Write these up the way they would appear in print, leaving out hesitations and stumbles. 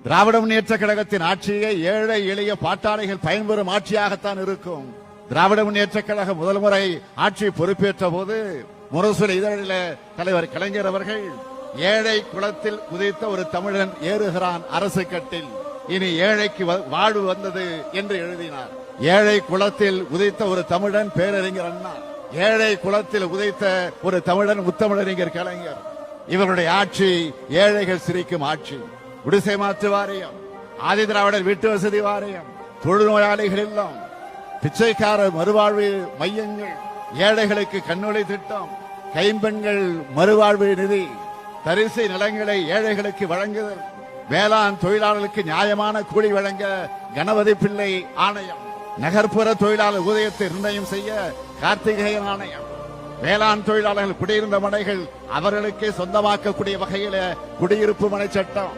திராவிட முன்னேற்ற கழகத்தின் ஆட்சியை ஏழை எளிய பாட்டாளிகள் பயன்பெறும் ஆட்சியாகத்தான் இருக்கும். திராவிட முன்னேற்ற கழகம் முதல் முறை ஆட்சி பொறுப்பேற்ற போது முரசொலி இதழில தலைவர் கலைஞர் அவர்கள் ஏழை குளத்தில் உதைத்த ஒரு தமிழன் ஏறுகிறான் அரசு கட்டில், இனி ஏழைக்கு வாழ்வு வந்தது என்று எழுதினார். ஏழை குளத்தில் உதைத்த ஒரு தமிழன் பேரறிஞர் அண்ணா, ஏழை குளத்தில் உதைத்த ஒரு தமிழன் முத்தமிழறிஞர் கலைஞர். இவருடைய ஆட்சி ஏழைகள் சிரிக்கும் ஆட்சி. குடிசை மாற்று வாரியம், ஆதி திராவிடர் வீட்டு வசதி வாரியம், தொழுநோயாளிகள் இல்லம், பிச்சைக்கார மறுவாழ்வு மையங்கள், ஏழைகளுக்கு கண்ணொளி திட்டம், கைம்பெண்கள் மறுவாழ்வு நிதி, தரிசு நிலங்களை ஏழைகளுக்கு வழங்குதல், வேளாண் தொழிலாளர்களுக்கு நியாயமான கூலி வழங்க கணபதி பிள்ளை ஆணையம், நகர்ப்புற தொழிலாளர் ஊதியத்தை நிர்ணயம் செய்ய கார்த்திகேயன் ஆணையம், வேளாண் தொழிலாளர்கள் குடியிருந்த மனைகள் அவர்களுக்கே சொந்தமாக்கக்கூடிய வகையில குடியிருப்பு மனை சட்டம்,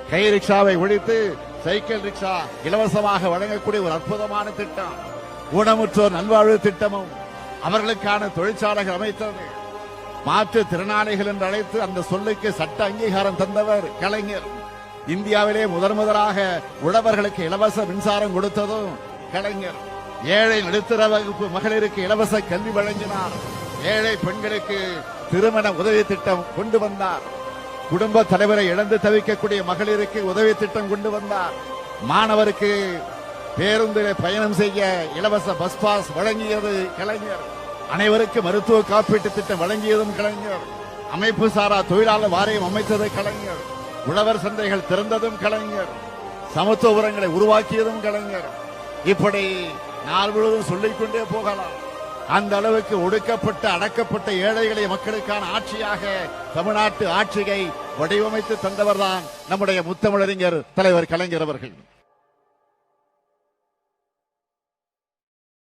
கை ரிக்ஷாவை ஒழித்து சைக்கிள் ரிக்ஷா இலவசமாக வழங்கக்கூடிய ஒரு அற்புதமான திட்டம், ஊனமுற்றோர் நல்வாழ்வு திட்டமும் அவர்களுக்கான தொழிற்சாலைகள் அமைத்தது, மாற்றுத் திறனாளிகள் என்று அழைத்து அந்த சொல்லுக்கு சட்ட அங்கீகாரம் தந்தவர் கலைஞர். இந்தியாவிலே முதலாக உழவர்களுக்கு இலவச மின்சாரம் கொடுத்ததும் கலைஞர். ஏழை நடுத்தர வகுப்பு மகளிருக்கு இலவச கல்வி வழங்கினார். ஏழை பெண்களுக்கு திருமண உதவி திட்டம் கொண்டு வந்தார். குடும்ப தலைவரை இழந்து தவிக்கக்கூடிய மகளிருக்கு உதவி திட்டம் கொண்டு வந்தார். மாணவருக்கு பேருந்திலே பயணம் செய்ய இலவச பஸ் பாஸ் வழங்கியது கலைஞர். அனைவருக்கு மருத்துவ காப்பீட்டு திட்டம் வழங்கியதும் கலைஞர். அமைப்பு சாரா தொழிலாளர் வாரியம் அமைத்தது கலைஞர். உழவர் சந்தைகள் திறந்ததும் கலைஞர். சமத்துவ உரங்களை உருவாக்கியதும் கலைஞர். இப்படி நாள் முழுவதும் சொல்லிக்கொண்டே போகலாம். அந்த அளவுக்கு ஒடுக்கப்பட்ட அடக்கப்பட்ட ஏழைகளை மக்களுக்கான ஆட்சியாக தமிழ்நாட்டு ஆட்சியை வடிவமைத்து தந்தவர்தான் நம்முடைய முத்தமிழறிஞர் தலைவர் கலைஞர் அவர்கள்.